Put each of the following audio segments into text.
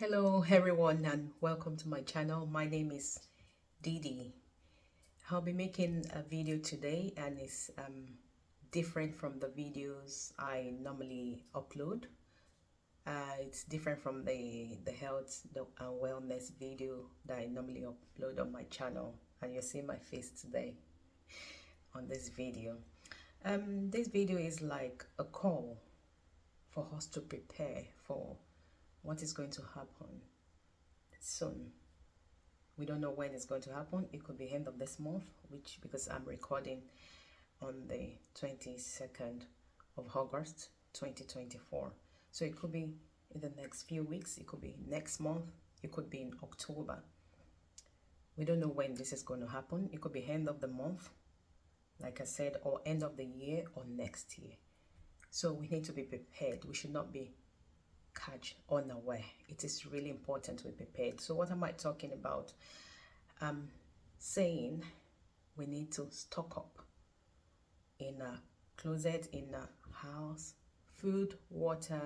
Hello everyone and welcome to my channel. My name is Didi. I'll be making a video today and it's different from the videos I normally upload. It's different from the health and wellness video that I normally upload on my channel, and you see my face today on this video. This video is like a call for us to prepare for what is going to happen soon. We don't know when it's going to happen. It could be end of this month, which because I'm recording on the 22nd of August 2024. So it could be in the next few weeks, it could be next month, it could be in October. We don't know when this is going to happen. It could be end of the month, like I said, or end of the year or next year. So we need to be prepared. We should not be catch unaware. It is really important to be prepared. So what am I talking about? Saying we need to stock up in a closet, in a house, food, water,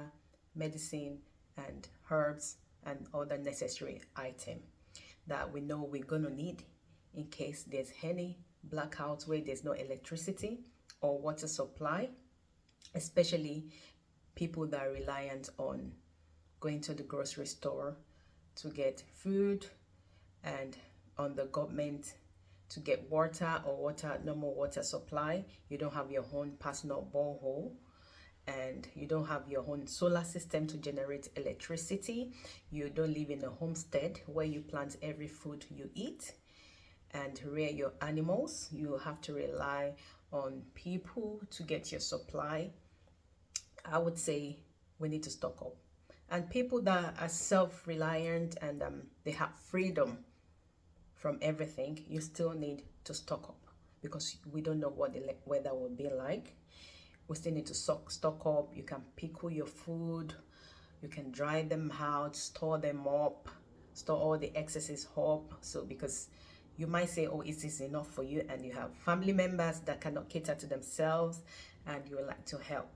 medicine, and herbs and other necessary items that we know we're gonna need in case there's any blackout where there's no electricity or water supply, especially people that are reliant on going to the grocery store to get food and on the government to get water or normal water supply. You don't have your own personal borehole and you don't have your own solar system to generate electricity. You don't live in a homestead where you plant every food you eat and rear your animals. You have to rely on people to get your supply. I would say we need to stock up. And people that are self-reliant and they have freedom from everything, you still need to stock up because we don't know what the weather will be like. We still need to stock up. You can pickle your food, you can dry them out, store them up, store all the excesses up. So because you might say, oh, is this enough for you? And you have family members that cannot cater to themselves and you would like to help.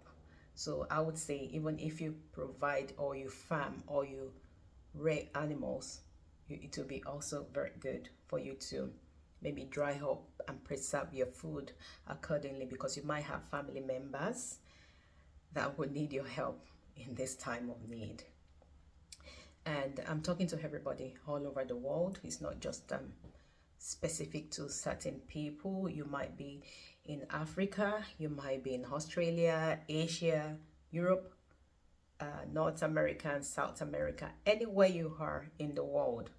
So I would say even if you provide or you farm or you rear animals, it will be also very good for you to maybe dry up and preserve your food accordingly, because you might have family members that will need your help in this time of need. And I'm talking to everybody all over the world. It's not just specific to certain people. You might be in Africa, you might be in Australia, Asia, Europe, North America and South America, anywhere you are in the world.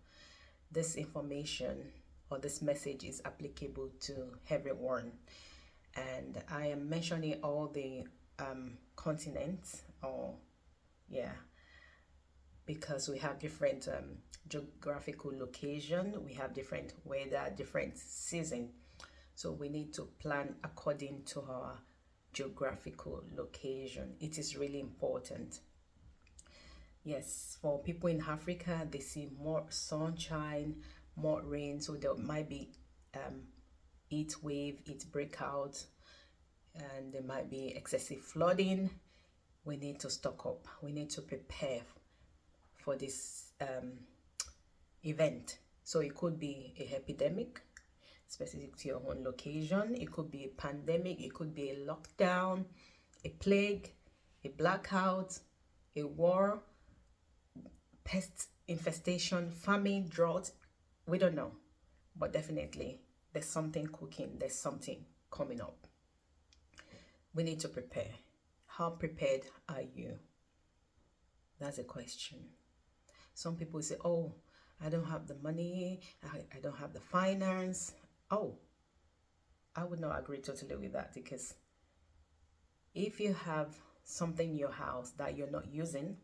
This information or this message is applicable to everyone. And I am mentioning all the continents, or yeah, because we have different geographical location, we have different weather, different season. So we need to plan according to our geographical location. It is really important. Yes, for people in Africa, they see more sunshine, more rain, so there might be heat wave, heat breakout, and there might be excessive flooding. We need to stock up. We need to prepare for this event. So it could be a epidemic specific to your own location. It could be a pandemic. It could be a lockdown, a plague, a blackout, a war, pest infestation, famine, drought. We don't know, but definitely there's something cooking. There's something coming up. We need to prepare. How prepared are you? That's a question. Some people say, oh, I don't have the money, I don't have the finance. Oh, I would not agree totally with that, because if you have something in your house that you're not using,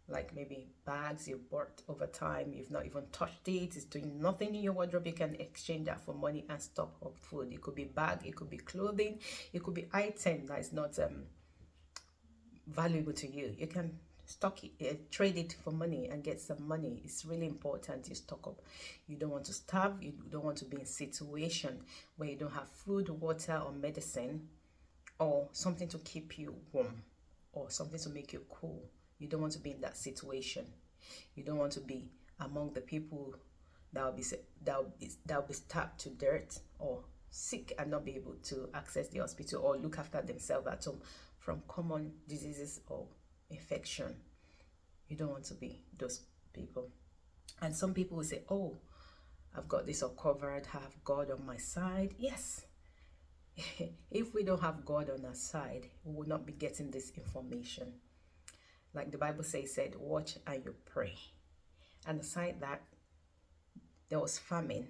like maybe bags you bought over time, you've not even touched it, it's doing nothing in your wardrobe, you can exchange that for money and stock up food. It could be bag, it could be clothing, it could be item that is not valuable to you. You can stock it, trade it for money and get some money. It's really important you stock up. You don't want to starve. You don't want to be in a situation where you don't have food, water, or medicine, or something to keep you warm, or something to make you cool. You don't want to be in that situation. You don't want to be among the people that will be stabbed to death or sick and not be able to access the hospital or look after themselves at home from common diseases or infection. You don't want to be those people. And some people will say, oh, I've got this all covered, I have God on my side. Yes. If we don't have God on our side, we will not be getting this information. Like the Bible said, watch and you pray. And aside that, there was famine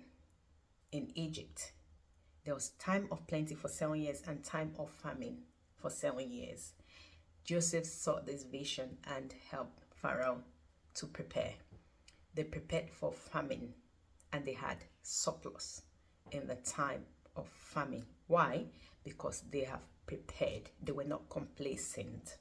in Egypt. There was time of plenty for 7 years and time of famine for 7 years. Joseph saw this vision and helped Pharaoh to prepare. They prepared for famine and they had surplus in the time of famine. Why? Because they have prepared. They were not complacent.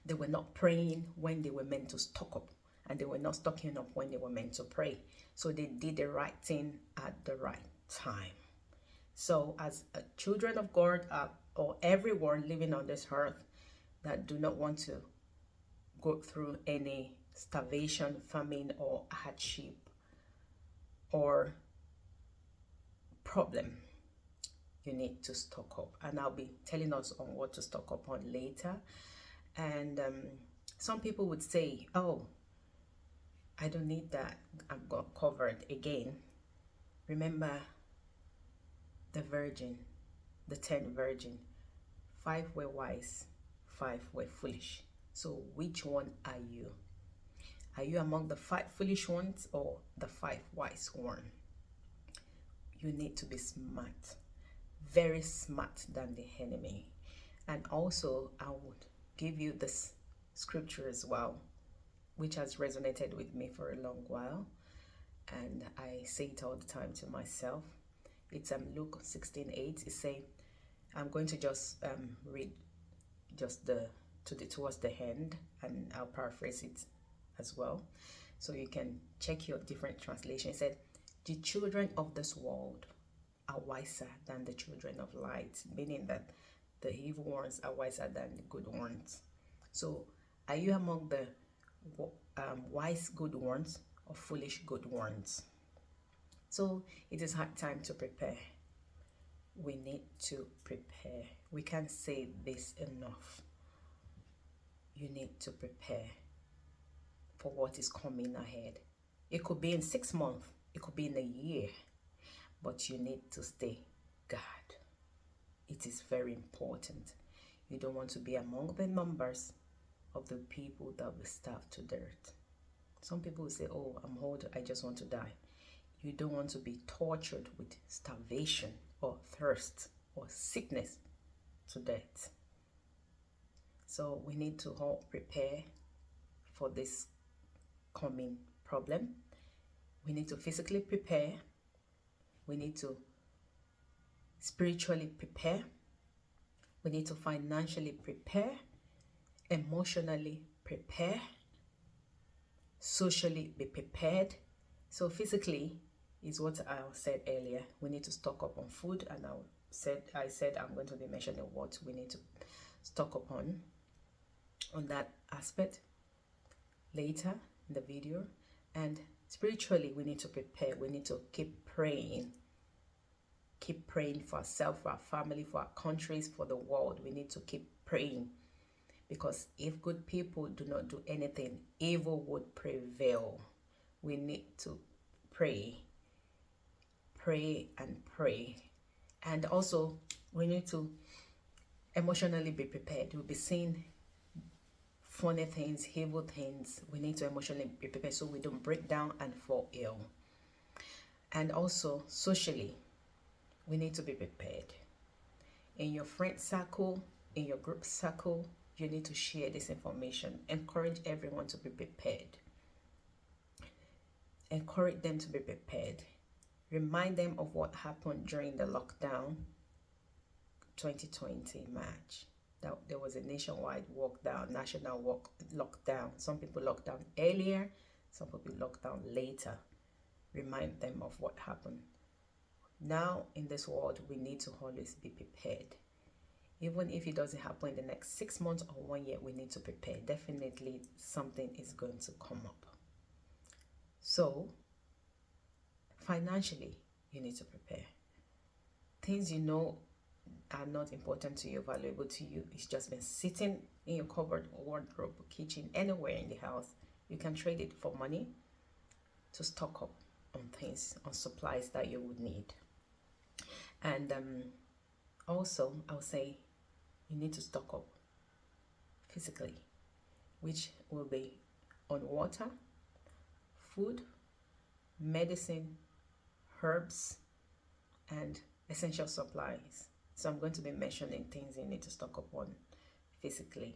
They were not praying when they were meant to stock up, and they were not stocking up when they were meant to pray. So they did the right thing at the right time. So as children of God, or everyone living on this earth that do not want to go through any starvation, famine, or hardship or problem, you need to stock up. And I'll be telling us on what to stock up on later. And some people would say, oh, I don't need that, I've got covered. Again, remember the virgin, the 10 virgin, 5 were wise, 5 were foolish. So which one are you? Are you among the 5 foolish ones or the 5 wise ones? You need to be smart, very smart than the enemy. And also, I would give you this scripture as well, which has resonated with me for a long while, and I say it all the time to myself. It's Luke 16:8. It say, I'm going to just read just towards the end, and I'll paraphrase it as well, so you can check your different translation. It said, the children of this world are wiser than the children of light, meaning that the evil ones are wiser than the good ones. So are you among the wise good ones or foolish good ones? So it is hard time to prepare. We need to prepare. We can't say this enough. You need to prepare for what is coming ahead. It could be in 6 months, it could be in a year, but you need to stay guard. It is very important. You don't want to be among the numbers of the people that will starve to death. Some people will say, oh, I'm old, I just want to die. You don't want to be tortured with starvation or thirst or sickness to death. So we need to all prepare for this coming problem. We need to physically prepare. We need to spiritually prepare. We need to financially prepare, emotionally prepare, socially be prepared. So physically is what I said earlier. We need to stock up on food, and I said I'm going to be mentioning what we need to stock up on that aspect later in the video. And spiritually, we need to prepare. We need to keep praying for ourselves, for our family, for our countries, for the world. We need to keep praying, because if good people do not do anything, evil would prevail. We need to pray and pray. And also, we need to emotionally be prepared. We'll be seeing funny things, evil things. We need to emotionally be prepared so we don't break down and fall ill. And also, socially, we need to be prepared. In your friend circle, in your group circle, you need to share this information. Encourage everyone to be prepared. Encourage them to be prepared. Remind them of what happened during the lockdown 2020 March. That there was a nationwide national lockdown. Some people locked down earlier, some people locked down later. Remind them of what happened. Now in this world, we need to always be prepared. Even if it doesn't happen in the next 6 months or 1 year, we need to prepare. Definitely something is going to come up. So financially, you need to prepare. Things you know are not important to you, valuable to you, it's just been sitting in your cupboard, wardrobe, kitchen, anywhere in the house. You can trade it for money to stock up on things, on supplies that you would need. And also, I'll say you need to stock up physically, which will be on water, food, medicine, herbs, and essential supplies. So I'm going to be mentioning things you need to stock up on physically,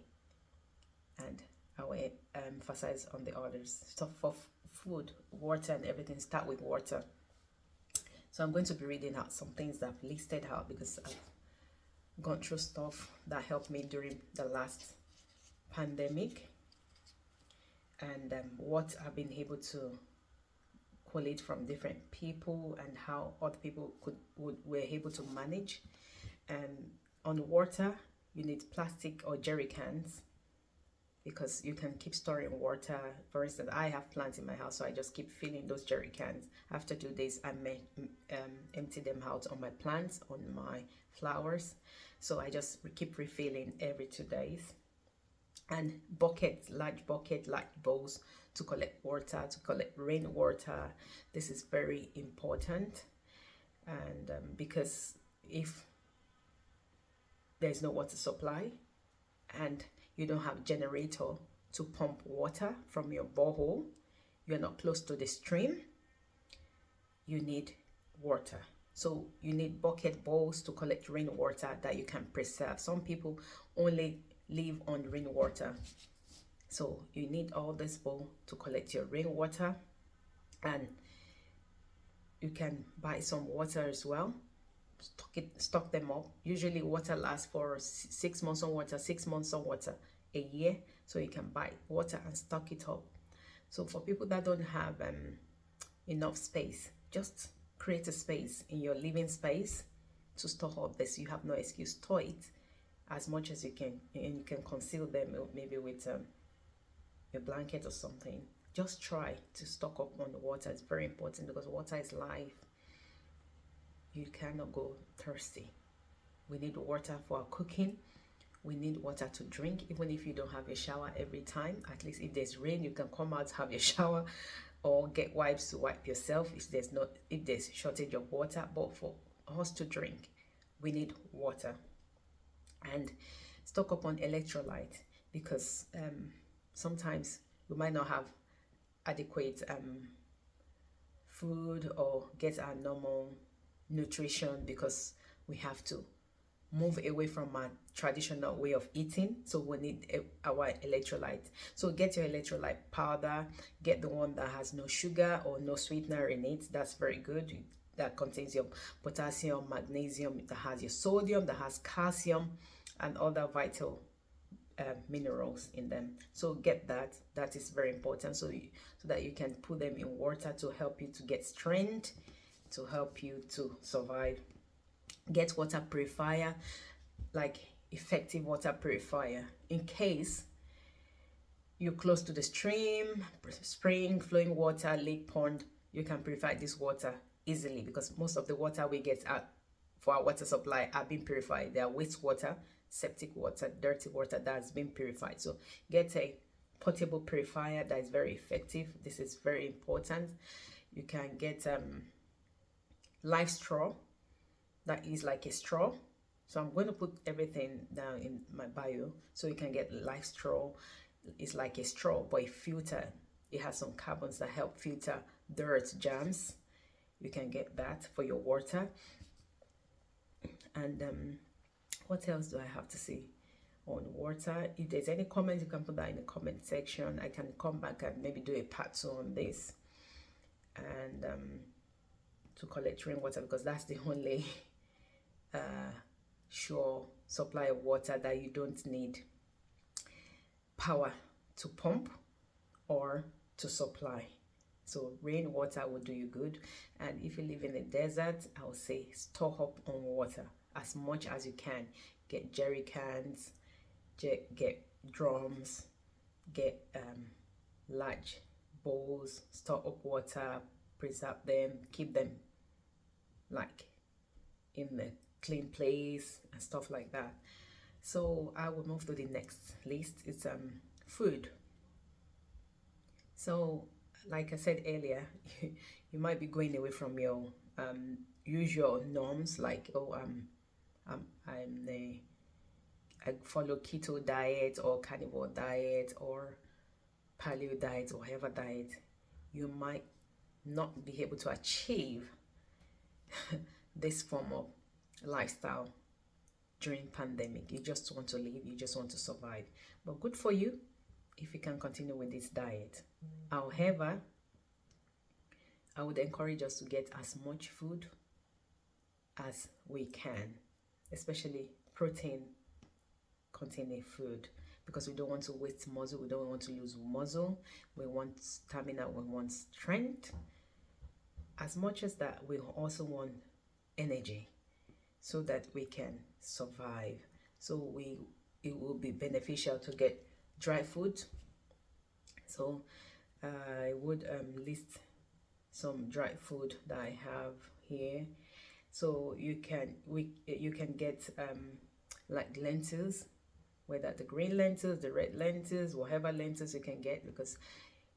and I will emphasize on the others. So for food, water, and everything, start with water. So I'm going to be reading out some things that I've listed out because I've gone through stuff that helped me during the last pandemic, and what I've been able to collate from different people and how other people were able to manage. And on water, you need plastic or jerry cans because you can keep storing water. For instance, I have plants in my house, so I just keep filling those jerry cans. After 2 days, I may empty them out on my plants, on my flowers. So I just keep refilling every 2 days. And buckets, large bowls to collect water, to collect rainwater. This is very important. And because if there's no water supply and you don't have a generator to pump water from your borehole, you're not close to the stream, you need water. So you need bucket bowls to collect rainwater that you can preserve. Some people only live on rainwater, so you need all this bowl to collect your rainwater. And you can buy some water as well, stock them up. Usually water lasts for 6 months on water, 6 months on water, a year. So you can buy water and stock it up. So for people that don't have enough space, just create a space in your living space to store up this. You have no excuse. Store it as much as you can, and you can conceal them maybe with a blanket or something. Just try to stock up on the water. It's very important because water is life. You cannot go thirsty. We need water for our cooking. We need water to drink. Even if you don't have a shower every time, at least if there's rain, you can come out, have your shower, or get wipes to wipe yourself if there's shortage of water. But for us to drink, we need water. And stock up on electrolyte because sometimes we might not have adequate food or get our normal nutrition because we have to move away from our traditional way of eating. So we need our electrolyte. So get your electrolyte powder. Get the one that has no sugar or no sweetener in it. That's very good. That contains your potassium, magnesium, that has your sodium, that has calcium and other vital minerals in them. So get that. That is very important, so that you can put them in water to help you to get strength, to help you to survive. Get water purifier, like effective water purifier, in case you're close to the stream, spring, flowing water, lake, pond. You can purify this water easily because most of the water we get out for our water supply are being purified. They are wastewater, septic water, dirty water that has been purified. So get a portable purifier that is very effective. This is very important. You can get live straw, that is like a straw. So I'm going to put everything down in my bio so you can get live straw. It's like a straw but a filter. It has some carbons that help filter dirt, germs. You can get that for your water. And what else do I have to say on water? If there's any comment, you can put that in the comment section. I can come back and maybe do a part 2 on this. And to collect rainwater, because that's the only sure supply of water that you don't need power to pump or to supply. So rainwater will do you good. And if you live in a desert, I would say store up on water as much as you can. get jerry cans, get drums, get large bowls, store up water, preserve them, keep them like in the clean place and stuff like that. So I will move to the next list. It's food. So like I said earlier, you might be going away from your usual norms, like I follow keto diet or carnivore diet or paleo diet or whatever diet. You might not be able to achieve this form of lifestyle during pandemic. You just want to live, you just want to survive. But good for you if you can continue with this diet. However, I would encourage us to get as much food as we can, especially protein containing food, because we don't want to waste muscle, we don't want to lose muscle, we want stamina, we want strength. As much as that, we also want energy so that we can survive. So it will be beneficial to get dry food. So I would list some dry food that I have here. So you can get like lentils, whether the green lentils, the red lentils, whatever lentils you can get, because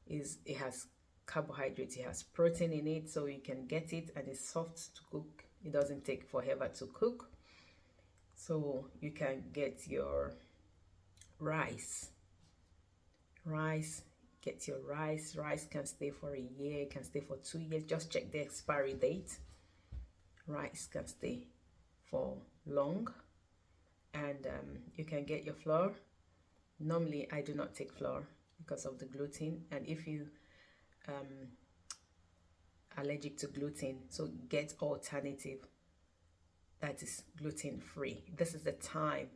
it has carbohydrates, it has protein in it, so you can get it, and it's soft to cook. It doesn't take forever to cook. So you can get your rice. Get your rice. Rice can stay for a year, can stay for 2 years. Just check the expiry date. Rice can stay for long. And you can get your flour. Normally I do not take flour because of the gluten, and if you allergic to gluten, so get alternative that is gluten free. This is the time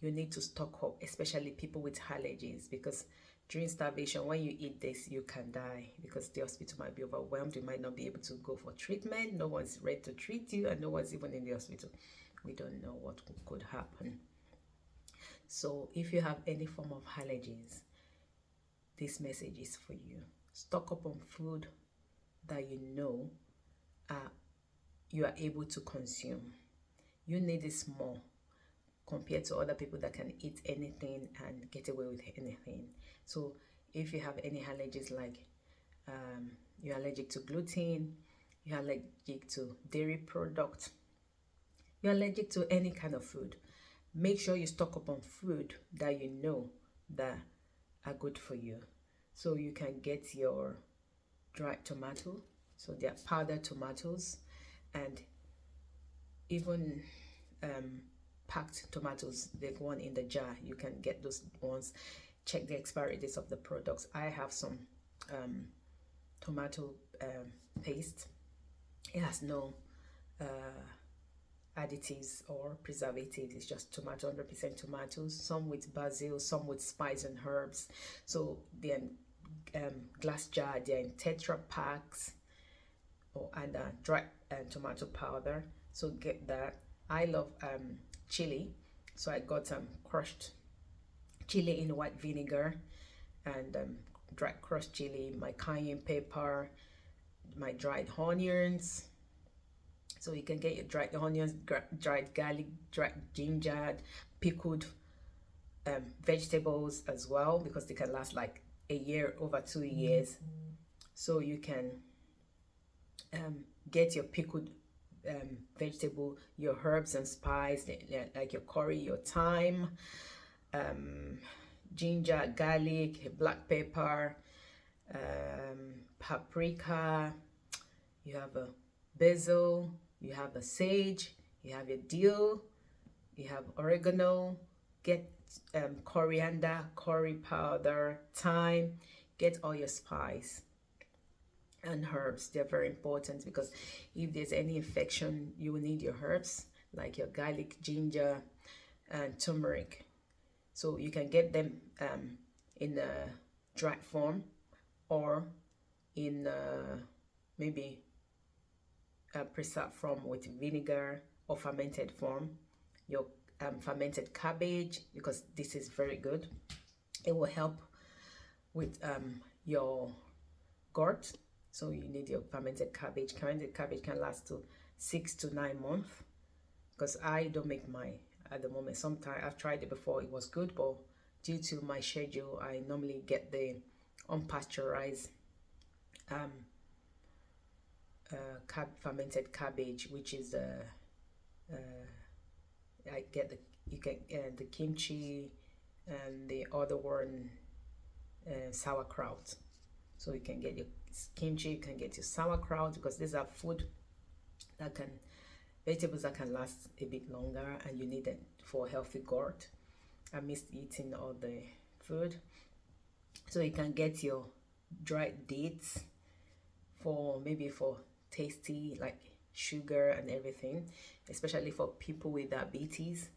you need to stock up, especially people with allergies, because during starvation, when you eat this, you can die, because the hospital might be overwhelmed. You might not be able to go for treatment. No one's ready to treat you, and no one's even in the hospital. We don't know what could happen. So if you have any form of allergies, this message is for you. Stock up on food that you know you are able to consume. You need this more compared to other people that can eat anything and get away with anything. So if you have any allergies, like you're allergic to gluten, you're allergic to dairy products, you're allergic to any kind of food, make sure you stock up on food that you know that are good for you. So you can get your dried tomato, so they are powdered tomatoes, and even packed tomatoes, the one in the jar, you can get those ones. Check the expiry dates of the products. I have some tomato paste. It has no additives or preservatives. It's just tomato, 100% tomatoes, some with basil, some with spice and herbs. So they're glass jar, they're in Tetra packs, and dry tomato powder. So get that. I love chili, so I got crushed chili in white vinegar, and dry crushed chili, my cayenne pepper, my dried onions. So you can get your dried onions, dried garlic, dried ginger, pickled vegetables as well, because they can last like a year, over 2 years. So you can get your pickled vegetable, your herbs and spice, like your curry, your thyme, ginger, garlic, black pepper, paprika, you have a basil, you have a sage, you have your dill, you have oregano. Get coriander, curry powder, thyme. Get all your spice and herbs. They're very important, because if there's any infection, you will need your herbs, like your garlic, ginger, and turmeric. So you can get them in a dried form, or in maybe a preserved form with vinegar, or fermented form. Your fermented cabbage, because this is very good. It will help with your gut. So you need your fermented cabbage. Fermented cabbage can last to 6 to 9 months, because I don't make mine at the moment. Sometimes I've tried it before, it was good, but due to my schedule, I normally get the unpasteurized fermented cabbage, which is I get you get the kimchi and the other one, sauerkraut. So you can get your kimchi, you can get your sauerkraut, because these are food that can vegetables that can last a bit longer, and you need it for healthy gut. I missed eating all the food. So you can get your dried dates for maybe for tasty, like sugar and everything, especially for people with diabetes.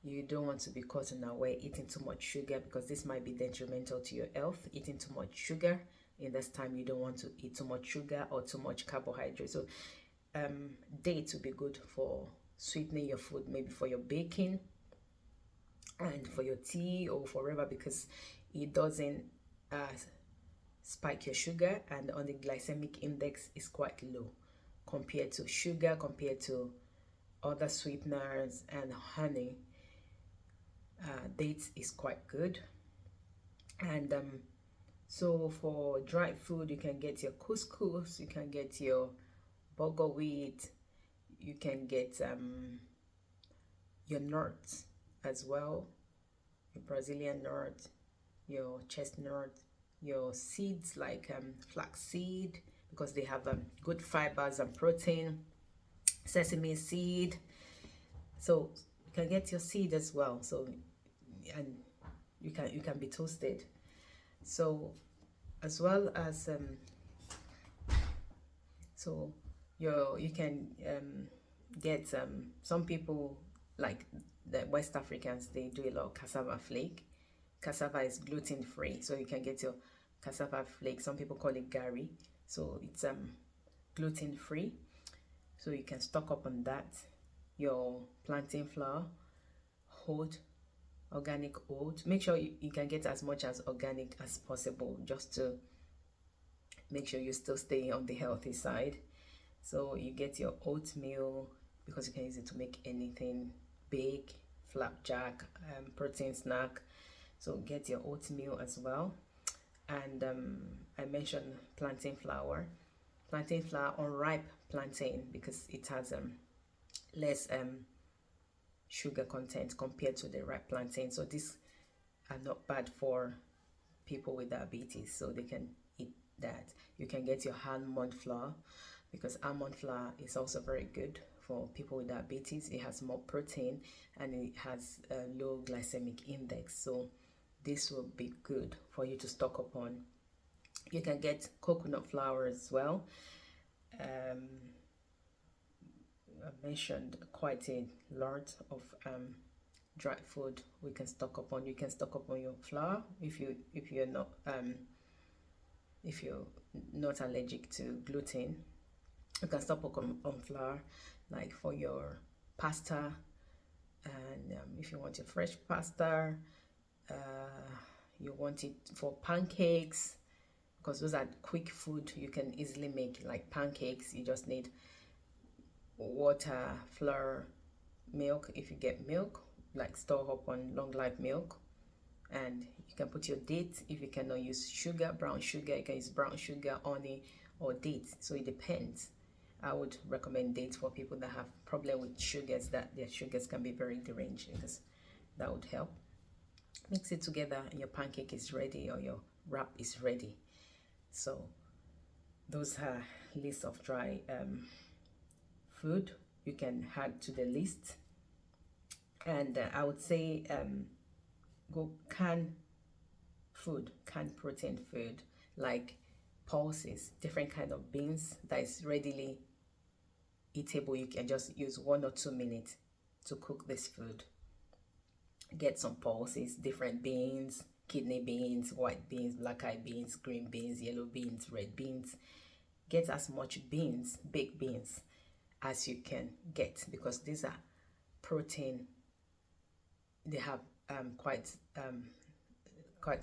You don't want to be caught unaware eating too much sugar, because this might be detrimental to your health. Eating too much sugar in this time, you don't want to eat too much sugar or too much carbohydrate. So dates would be good for sweetening your food, maybe for your baking and for your tea or forever, because it doesn't spike your sugar, and on the glycemic index is quite low compared to sugar, compared to other sweeteners and honey. Dates is quite good. And so for dried food, you can get your couscous, you can get your bulgur wheat, you can get your nuts as well, your Brazilian nut, your chestnut, your seeds like flaxseed, because they have good fibers and protein, sesame seed. So you can get your seed as well. So and you can be toasted. So as well as so you can get some people like the West Africans, they do a lot of cassava flake. Cassava is gluten free, so you can get your cassava flake. Some people call it gari, so it's gluten free, so you can stock up on that. Your plantain flour, oat, organic oat. Make sure you can get as much as organic as possible, just to make sure you still stay on the healthy side. So you get your oatmeal, because you can use it to make anything, bake, flapjack, protein snack. So get your oatmeal as well. And I mentioned plantain flour, unripe plantain, because it has less sugar content compared to the ripe plantain. So these are not bad for people with diabetes, so they can eat that. You can get your almond flour, because almond flour is also very good for people with diabetes. It has more protein and it has a low glycemic index, so this will be good for you to stock up on. You can get coconut flour as well. I mentioned quite a lot of dry food we can stock up on. You can stock up on your flour if you're not allergic to gluten. You can stock up on flour, like for your pasta, and if you want your fresh pasta, you want it for pancakes, because those are quick food you can easily make, like pancakes. You just need water, flour, milk. If you get milk, like store up on long life milk, and you can put your dates. If you cannot use sugar, brown sugar, you can use brown sugar, honey, or dates. So it depends. I would recommend dates for people that have problem with sugars, that their sugars can be very deranged, because that would help. Mix it together and your pancake is ready, or your wrap is ready. So those are list of dry food you can add to the list. And I would say go canned protein food, like pulses, different kind of beans that is readily eatable. You can just use 1 or 2 minutes to cook this food. Get some pulses, different beans, kidney beans, white beans, black eyed beans, green beans, yellow beans, red beans. Get as much beans, baked beans, as you can get, because these are protein they have quite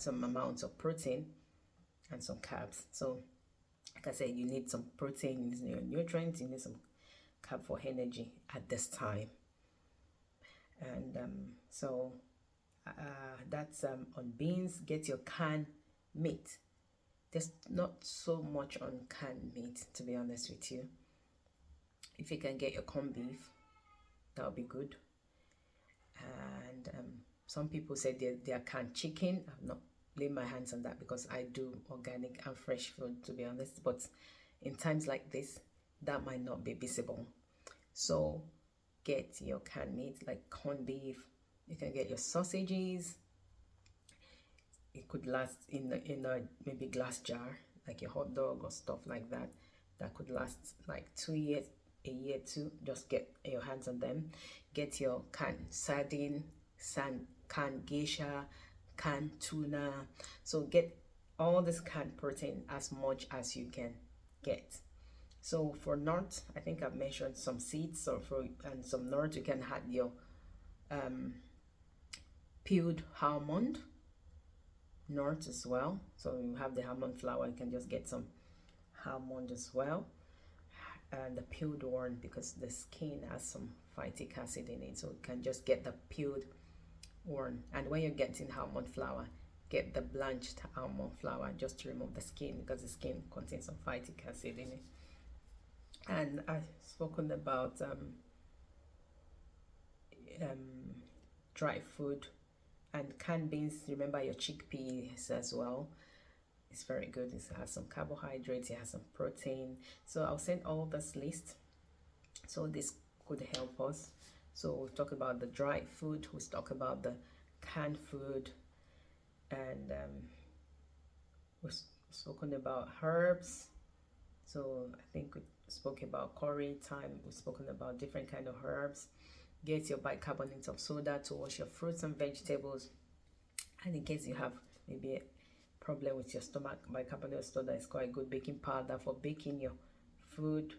some amounts of protein and some carbs. So like I said, you need some protein, you need your nutrients, you need some carb for energy at this time. And so that's on beans. Get your canned meat. There's not so much on canned meat, to be honest with you. If you can get your corned beef, that'll be good. And some people say they are canned chicken. I've not laid my hands on that because I do organic and fresh food, to be honest. But in times like this, that might not be visible. So get your canned meat like corned beef. You can get your sausages. It could last in a maybe glass jar, like a hot dog or stuff like that. That could last like 2 years, a year too. Just get your hands on them. Get your canned sardine, canned geisha, canned tuna. So get all this canned protein as much as you can get. So for nuts, I think I've mentioned some seeds, and some nuts. You can add your peeled almond nuts as well. So you have the almond flour, you can just get some almond as well, and the peeled one, because the skin has some phytic acid in it, so you can just get the peeled one. And when you're getting almond flour, get the blanched almond flour just to remove the skin, because the skin contains some phytic acid in it. And I've spoken about dry food and canned beans. Remember your chickpeas as well. It's very good. It has some carbohydrates, it has some protein. So I'll send all this list, so this could help us. So we'll talk about the dry food, we'll talk about the canned food, and we've spoken about herbs. So I think we spoke about curry, thyme, we've spoken about different kind of herbs. Get your bicarbonate of soda to wash your fruits and vegetables. And in case you have maybe a problem with your stomach, bicarbonate of soda is quite good baking powder for baking your food,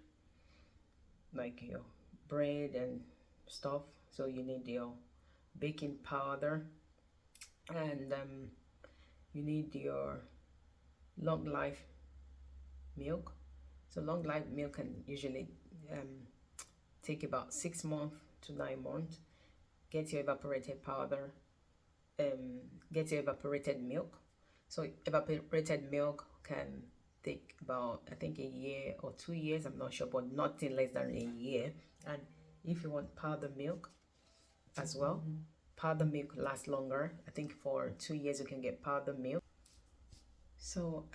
like your bread and stuff. So you need your baking powder, and you need your long life milk. So long life milk can usually take about 6 months to 9 months. Get your evaporated powder, get your evaporated milk. So evaporated milk can take about, I think, a year or 2 years, I'm not sure, but nothing less than a year. And if you want powder milk as well, powder milk lasts longer. I think for 2 years you can get powder milk. So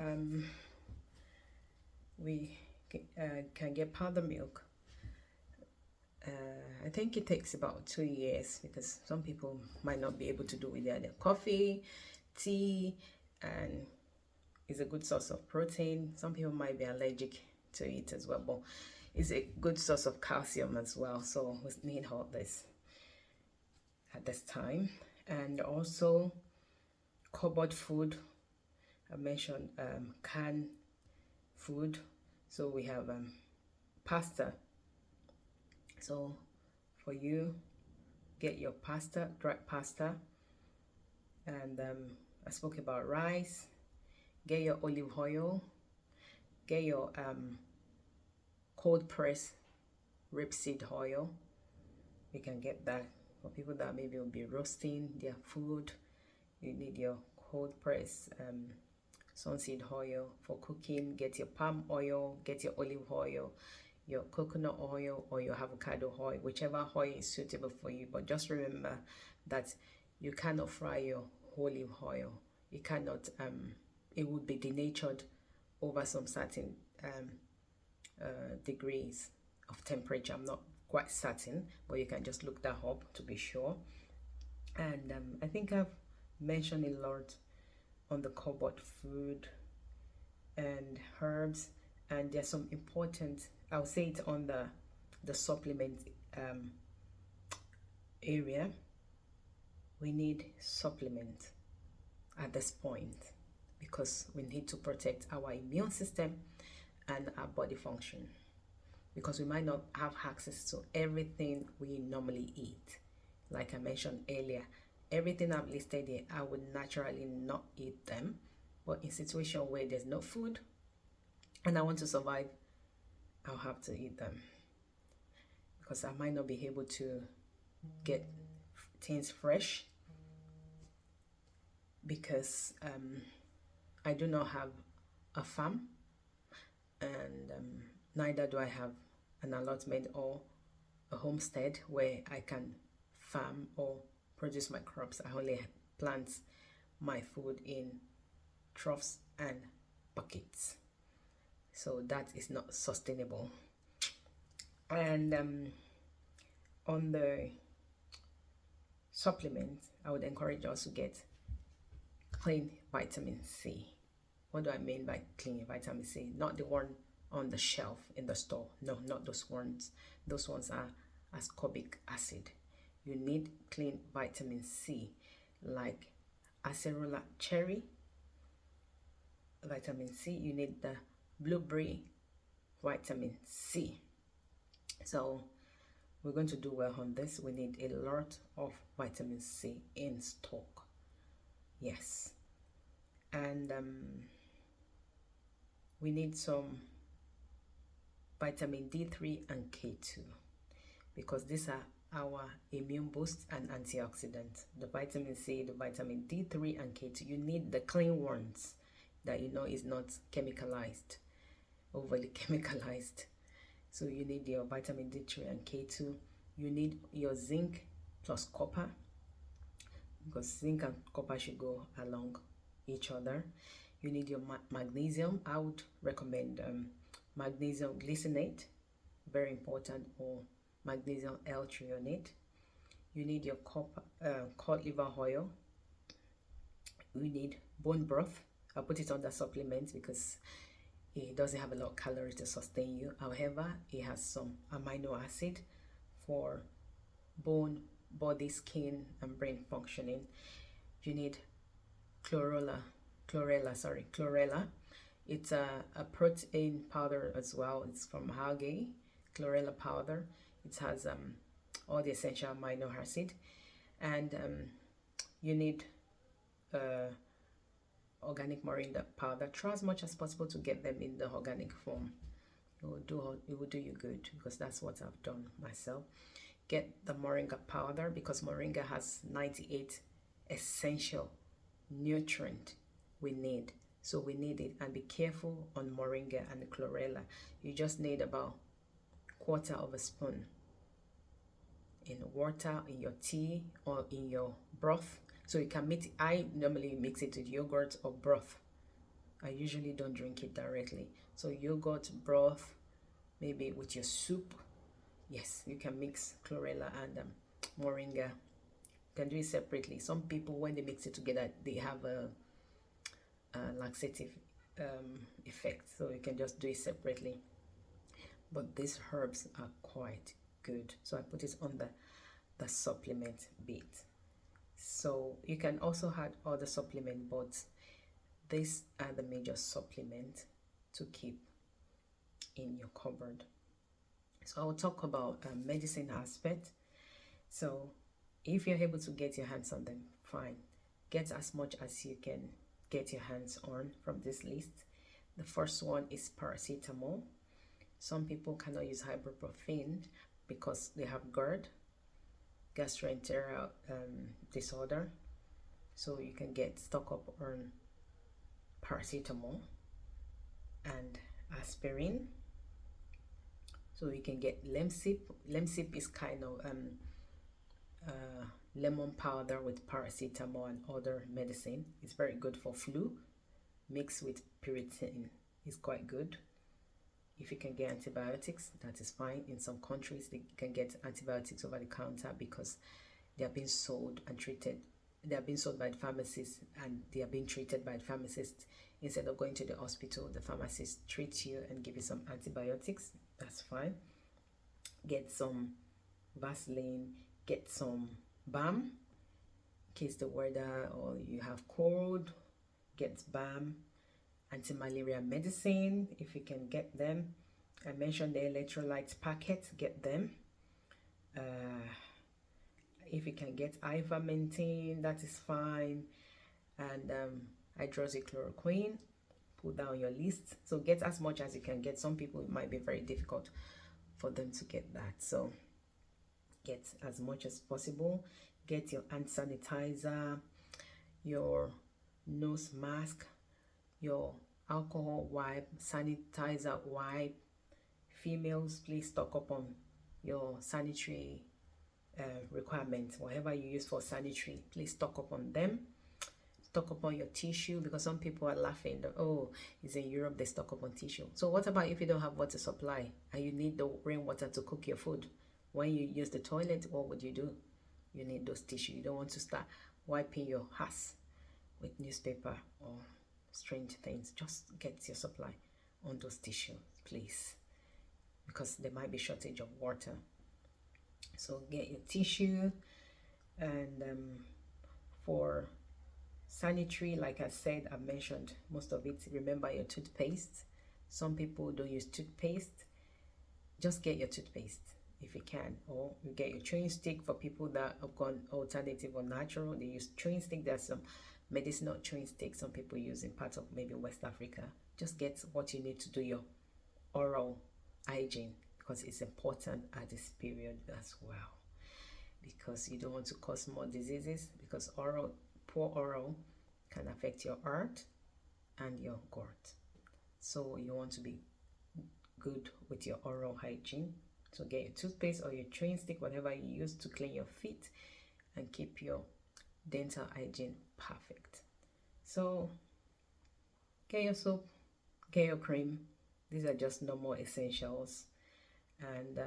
we can get powder milk. I think it takes about 2 years, because some people might not be able to do with their coffee, tea, and it's a good source of protein. Some people might be allergic to it as well, but it's a good source of calcium as well. So we need all this at this time. And also cupboard food. I mentioned canned food. So we have pasta. So for you, get your pasta, dry pasta. And I spoke about rice. Get your olive oil. Get your cold press rapeseed oil. You can get that for people that maybe will be roasting their food. You need your cold press sunseed oil for cooking. Get your palm oil. Get your olive oil, your coconut oil, or your avocado oil, whichever oil is suitable for you. But just remember that you cannot fry your olive oil. You cannot, it would be denatured over some certain degrees of temperature. I'm not quite certain, but you can just look that up to be sure. And I think I've mentioned a lot on the cupboard food and herbs, and there's some important, I'll say it on the supplement area. We need supplement at this point, because we need to protect our immune system and our body function, because we might not have access to everything we normally eat. Like I mentioned earlier, everything I've listed here, I would naturally not eat them. But in situation where there's no food and I want to survive, I'll have to eat them, because I might not be able to get things fresh, because I do not have a farm, and neither do I have an allotment or a homestead where I can farm or produce my crops. I only plant my food in troughs and buckets, so that is not sustainable. And on the supplements, I would encourage us to get clean vitamin C. What do I mean by clean vitamin C? Not the one on the shelf in the store. No, not those ones. Those ones are ascorbic acid. You need clean vitamin C, like acerola cherry vitamin C. You need the blueberry vitamin C. So we're going to do well on this. We need a lot of vitamin C in stock. Yes. And we need some vitamin D3 and K2, because these are our immune boost and antioxidants. The vitamin C, the vitamin D3 and K2. You need the clean ones that you know is not chemicalized, overly chemicalized. So you need your vitamin D3 and K2. You need your zinc plus copper, because zinc and copper should go along each other. You need your magnesium. I would recommend magnesium glycinate, very important, or magnesium L-threonate. You need your cod liver oil. You need bone broth. I put it on the supplement because it doesn't have a lot of calories to sustain you. However, it has some amino acid for bone, body, skin, and brain functioning. You need chlorella. It's a protein powder as well. It's from algae, chlorella powder. It has all the essential amino acid. And you need organic moringa powder. Try as much as possible to get them in the organic form. It will do you good, because that's what I've done myself. Get the moringa powder, because moringa has 98 essential nutrient we need. So we need it, and be careful on moringa and chlorella. You just need about 1/4 of a spoon in water, in your tea, or in your broth. So you can mix. I normally mix it with yogurt or broth. I usually don't drink it directly. So yogurt, broth, maybe with your soup. Yes, you can mix chlorella and moringa. You can do it separately. Some people, when they mix it together, they have a laxative effect. So you can just do it separately. But these herbs are quite good. So I put it on the supplement bit. So you can also add other supplement, but these are the major supplements to keep in your cupboard. So I will talk about medicine aspect. So if you're able to get your hands on them, fine. Get as much as you can get your hands on from this list. The first one is paracetamol. Some people cannot use ibuprofen because they have GERD, gastroenteritis disorder. So you can get stock up on paracetamol and aspirin. So you can get Lemsip. Lemsip is kind of lemon powder with paracetamol and other medicine. It's very good for flu. Mixed with Piriton is quite good. If you can get antibiotics, that is fine. In some countries, they can get antibiotics over the counter because they are being sold and treated. They are being sold by the pharmacist, and they are being treated by the pharmacist. Instead of going to the hospital, the pharmacist treats you and give you some antibiotics. That's fine. Get some Vaseline. Get some balm in case the weather or you have cold. Get balm. Anti-malaria medicine, if you can get them. I mentioned the electrolytes packet. Get them. If you can get ivermectin, that is fine. And hydroxychloroquine, put down your list. So get as much as you can get. Some people, it might be very difficult for them to get that, so get as much as possible. Get your hand sanitizer, your nose mask, your alcohol wipe, sanitizer wipe. Females, please stock up on your sanitary requirements. Whatever you use for sanitary, please stock up on them. Stock up on your tissue, because some people are laughing that, oh, it's in Europe, they stock up on tissue. So what about if you don't have water supply and you need the rainwater to cook your food? When you use the toilet, what would you do? You need those tissue. You don't want to start wiping your ass with newspaper or strange things. Just get your supply on those tissues, please, because there might be shortage of water. So get your tissue. And for sanitary, like I said, I mentioned most of it. Remember your toothpaste. Some people don't use toothpaste. Just get your toothpaste if you can, or you get your chewing stick. For people that have gone alternative or natural, they use chewing stick. There's some medicinal chewing stick some people use in parts of maybe West Africa. Just get what you need to do your oral hygiene, because it's important at this period as well, because you don't want to cause more diseases, because poor oral can affect your heart and your gut. So you want to be good with your oral hygiene. So get your toothpaste or your chewing stick, whatever you use to clean your feet, and keep your dental hygiene perfect. So get your soap, get your cream. These are just normal essentials. And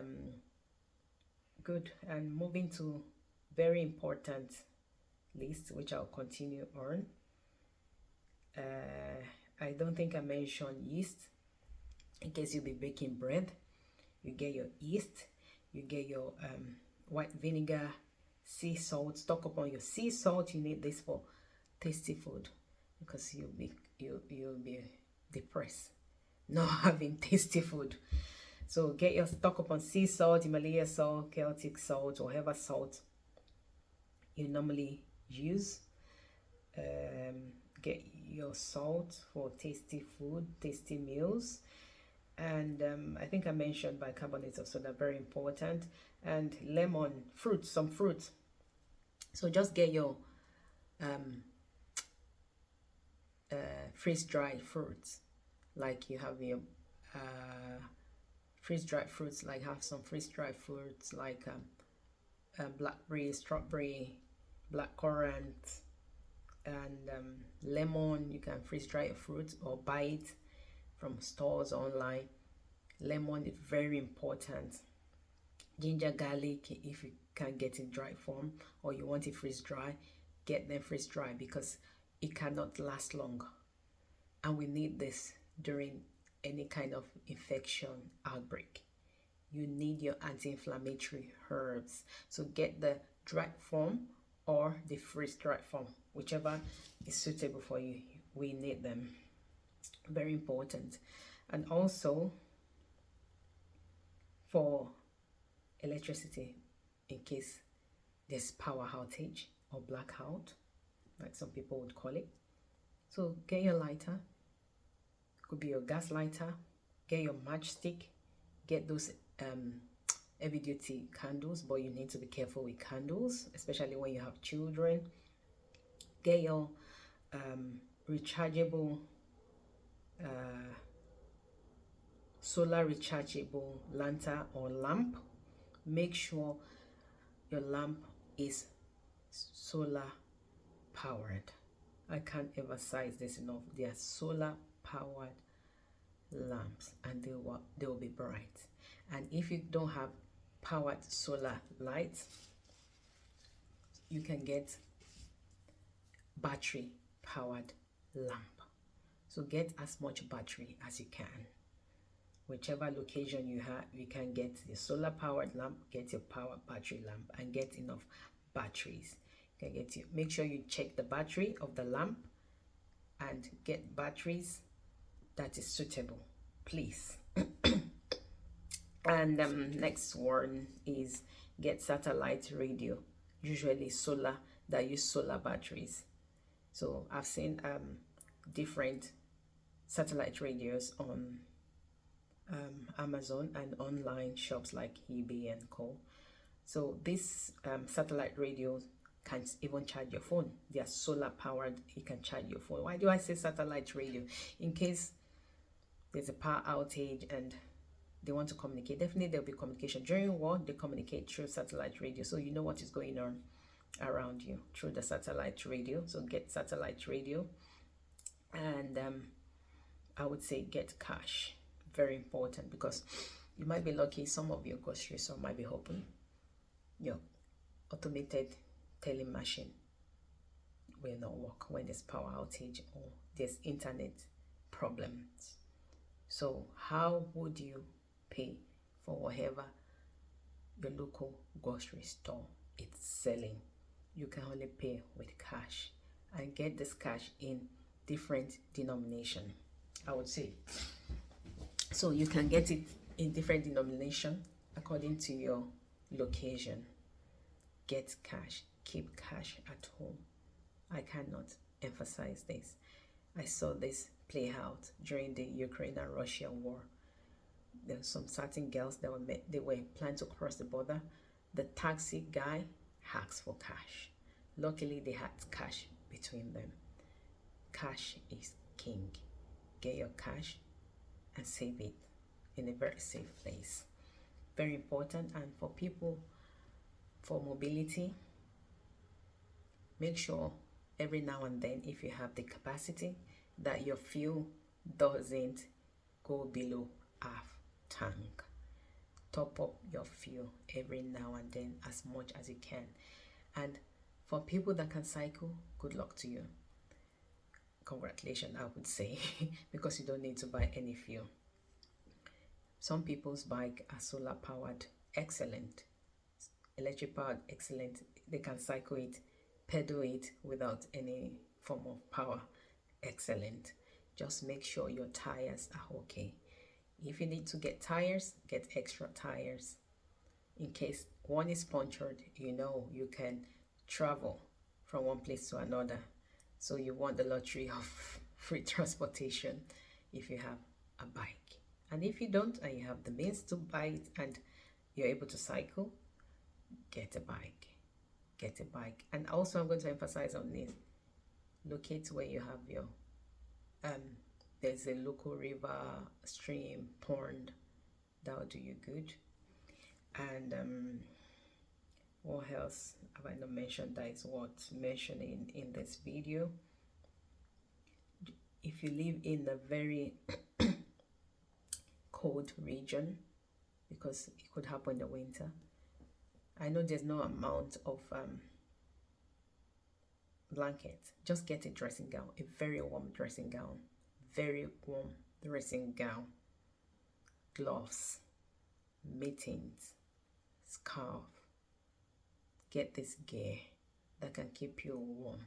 good. And moving to very important list, which I'll continue on. I don't think I mentioned yeast. In case you'll be baking bread, you get your yeast, you get your white vinegar, sea salt. Stock up on your sea salt. You need this for tasty food, because you'll be depressed not having tasty food. So get your stock up on sea salt, Himalaya salt, Celtic salt, whatever salt you normally use. Get your salt for tasty food, tasty meals. And I think I mentioned bicarbonate of soda, very important. And lemon, fruit, some fruit. So just get your freeze-dried fruits, like you have your freeze-dried fruits, like have some freeze-dried fruits like blackberry, strawberry, blackcurrant, and lemon. You can freeze-dry your fruit or buy it from stores online. Lemon is very important. Ginger, garlic, if you can get in dry form or you want it freeze-dry, get them freeze-dry, because it cannot last long, and we need this during any kind of infection outbreak. You need your anti-inflammatory herbs. So get the dry form or the freeze-dried form, whichever is suitable for you. We need them. Very important. And also for electricity, in case there's power outage or blackout, like some people would call it. So get your lighter. Could be your gas lighter. Get your matchstick. Get those heavy duty candles, but you need to be careful with candles, especially when you have children. Get your rechargeable solar rechargeable lantern or lamp. Make sure your lamp is solar powered. I can't emphasize this enough. They are solar powered lamps, and they will be bright. And if you don't have powered solar lights, you can get battery powered lamp. So get as much battery as you can. Whichever location you have, you can get the solar powered lamp, get your power battery lamp, and get enough batteries. You can get make sure you check the battery of the lamp and get batteries that is suitable, please. And next one is get satellite radio usually solar, that use solar batteries. So I've seen different satellite radios on Amazon and online shops like eBay and Co. So these satellite radios can even charge your phone. They are solar powered. It can charge your phone. Why do I say satellite radio? In case there's a power outage and they want to communicate. Definitely there'll be communication. During war, they communicate through satellite radio. So you know what is going on around you through the satellite radio. So get satellite radio. And I would say get cash. Very important, because you might be lucky some of your grocery store might be open. Your automated telling machine will not work when there's power outage or there's internet problems. So how would you pay for whatever your local grocery store is selling? You can only pay with cash, and get this cash in different denomination, I would say. So you can get it in different denomination according to your location. Get cash. Keep cash at home. I cannot emphasize this. I saw this play out during the Ukraine and Russia war. There were some certain girls that they were planning to cross the border. The taxi guy asked for cash. Luckily, they had cash between them. Cash is king. Get your cash and save it in a very safe place. Very important. And for people, for mobility, make sure every now and then, if you have the capacity, that your fuel doesn't go below half tank. Top up your fuel every now and then as much as you can. And for people that can cycle, good luck to you. Congratulations, I would say, because you don't need to buy any fuel. Some people's bike are solar powered, excellent. Electric powered, excellent. They can cycle it, pedal it without any form of power, excellent. Just make sure your tires are okay. If you need to get tires, get extra tires. In case one is punctured, you know you can travel from one place to another. So you want the luxury of free transportation if you have a bike. And if you don't, and you have the means to buy it and you're able to cycle, get a bike. Get a bike. And also, I'm going to emphasize on this. Locate where you have your there's a local river, stream, pond that will do you good. And what else have I not mentioned that is worth mentioning in this video? If you live in a very cold region, because it could happen in the winter, I know there's no amount of blanket. Just get a dressing gown, a very warm dressing gown, very warm dressing gown, gloves, mittens, scarf. Get this gear that can keep you warm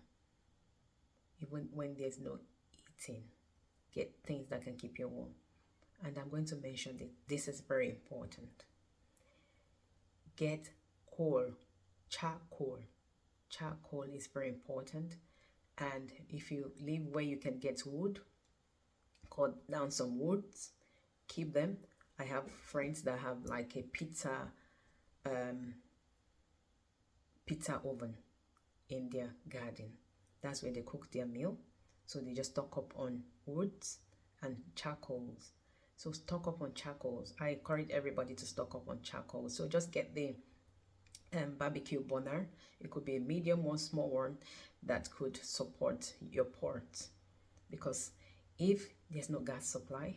even when there's no heating. Get things that can keep you warm. And I'm going to mention that this is very important. Get coal, charcoal. Charcoal is very important. And if you live where you can get wood, cut down some woods, keep them. I have friends that have like a pizza oven in their garden. That's where they cook their meal. So they just stock up on woods and charcoals. So stock up on charcoals. I encourage everybody to stock up on charcoal. So just get the barbecue burner. It could be a medium or small one that could support your pot. Because if there's no gas supply,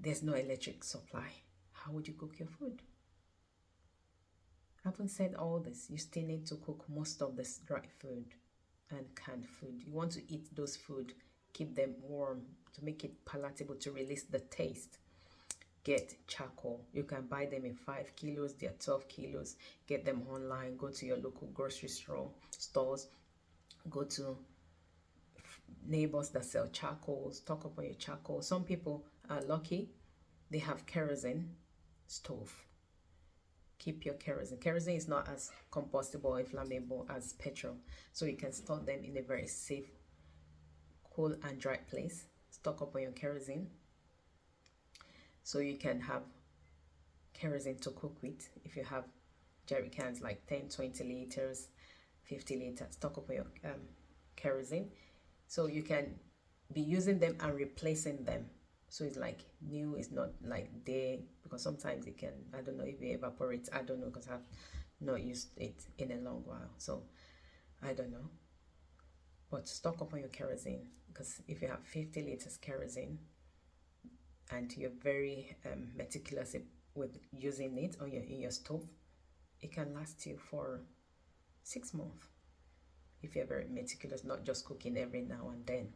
there's no electric supply, how would you cook your food? Having said all this, you still need to cook most of this dry food and canned food. You want to eat those food, keep them warm to make it palatable, to release the taste. Get charcoal. You can buy them in 5 kilos, they are 12 kilos. Get them online. Go to your local grocery stores. Go to neighbors that sell charcoal. Stock up on your charcoal. Some people are lucky, they have kerosene stove. keep your kerosene. Kerosene is not as combustible or flammable as petrol, so you can store them in a very safe, cool and dry place. Stock up on your kerosene so you can have kerosene to cook with. If you have jerry cans like 10, 20 liters, 50 liters, stock up on your kerosene so you can be using them and replacing them. So it's like new, it's not like there, because sometimes it can, I don't know if it evaporates, I don't know, because I've not used it in a long while, so I don't know. But stock up on your kerosene, because if you have 50 liters kerosene and you're very meticulous with using it on in your stove, it can last you for 6 months if you're very meticulous, not just cooking every now and then.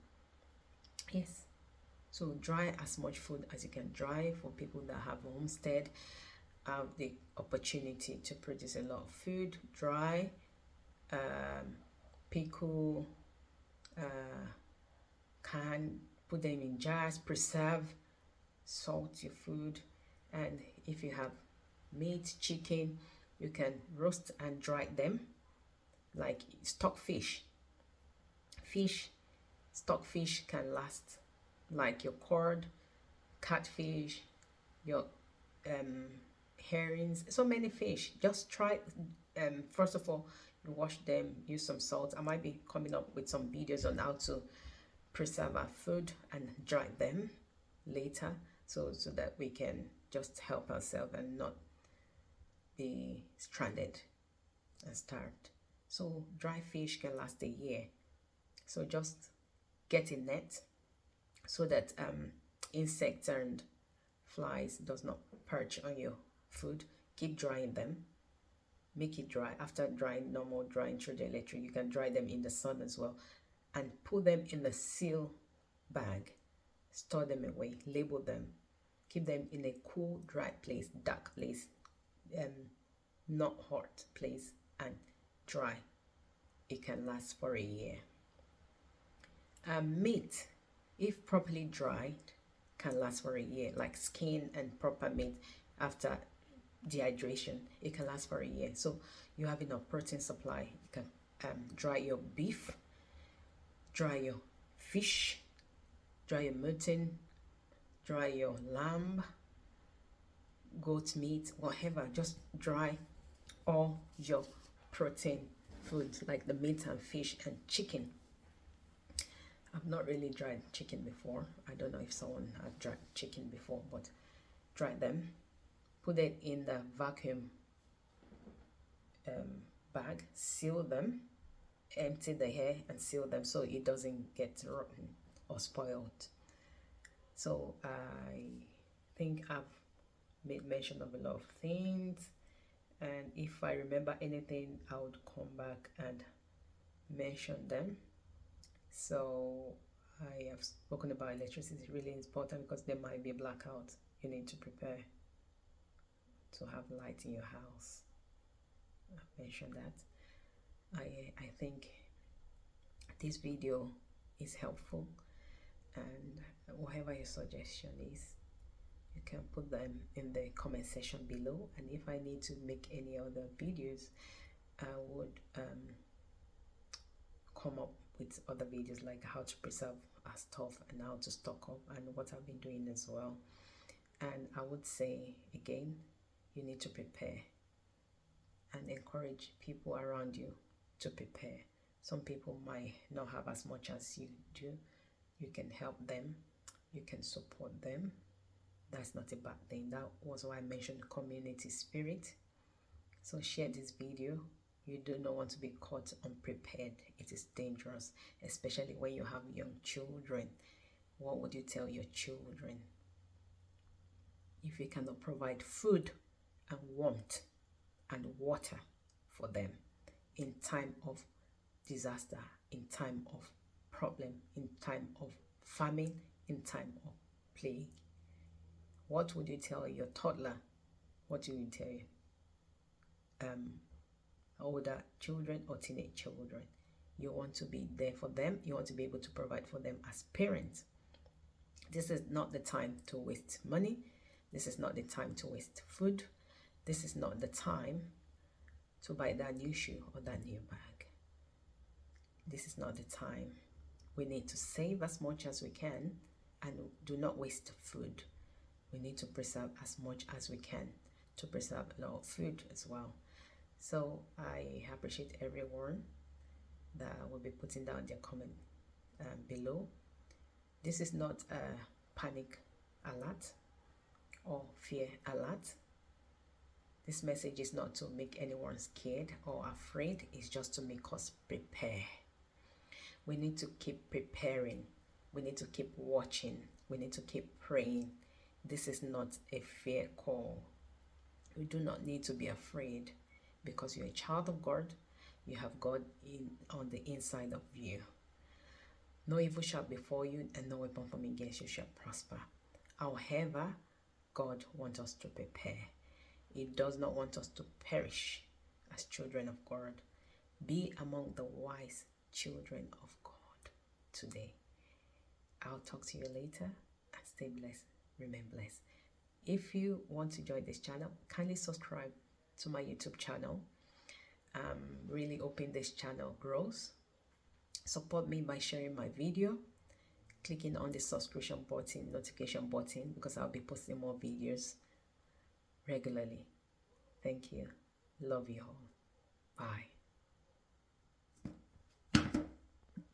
Yes. So dry as much food as you can dry. For people that have a homestead, have the opportunity to produce a lot of food, dry, pickle, can put them in jars, preserve, salt your food. And if you have meat, chicken, you can roast and dry them. Like stockfish, stockfish can last, like your cod, catfish, your herrings, so many fish. Just try, first of all, you wash them, use some salt. I might be coming up with some videos on how to preserve our food and dry them later, so that we can just help ourselves and not be stranded and starved. So dry fish can last a year. So just get a net so that insects and flies does not perch on your food. Keep drying them. Make it dry. After drying, normal drying through the electric, you can dry them in the sun as well, and put them in a seal bag. Store them away. Label them. Keep them in a cool, dry place, dark place, not hot place, and dry. It can last for a year. Meat, if properly dried, can last for a year. Like skin and proper meat, after dehydration, it can last for a year. So you have enough protein supply. You can dry your beef, dry your fish, dry your mutton, dry your lamb, goat meat, whatever. Just dry all your protein foods like the meat and fish and chicken. I've not really dried chicken before. I don't know if someone had dried chicken before, but dry them, put it in the vacuum bag, seal them, empty the hair and seal them so it doesn't get rotten or spoiled. So I think I've made mention of a lot of things, and if I remember anything, I would come back and mention them. So I have spoken about electricity. It's really important because there might be a blackout. You need to prepare to have light in your house. I've mentioned that. I think this video is helpful, and whatever your suggestion is, you can put them in the comment section below, and if I need to make any other videos, I would come up with other videos like how to preserve our stuff and how to stock up and what I've been doing as well. And I would say again, you need to prepare and encourage people around you to prepare. Some people might not have as much as you do. You can help them, you can support them. That's not a bad thing. That was why I mentioned community spirit. So share this video. You do not want to be caught unprepared. It is dangerous, especially when you have young children. What would you tell your children if you cannot provide food and warmth and water for them in time of disaster, in time of problem, in time of famine, in time of plague? What would you tell your toddler? What do you tell older children or teenage children? You want to be there for them. You want to be able to provide for them as parents. This is not the time to waste money. This is not the time to waste food. This is not the time to buy that new shoe or that new bag. This is not the time. We need to save as much as we can and do not waste food. We need to preserve as much as we can to preserve a lot of food as well. So I appreciate everyone that will be putting down their comment below. This is not a panic alert or fear alert. This message is not to make anyone scared or afraid. It's just to make us prepare. We need to keep preparing. We need to keep watching. We need to keep praying. This is not a fear call. You do not need to be afraid because you're a child of God. You have God on the inside of you. No evil shall befall you, and no weapon formed against you shall prosper. However, God wants us to prepare. He does not want us to perish as children of God. Be among the wise children of God today. I'll talk to you later, and stay blessed. Remain blessed. If you want to join this channel, kindly subscribe to my YouTube channel. Really hoping this channel grows. Support me by sharing my video, clicking on the subscription button, notification button, because I'll be posting more videos regularly. Thank you. Love you all. Bye.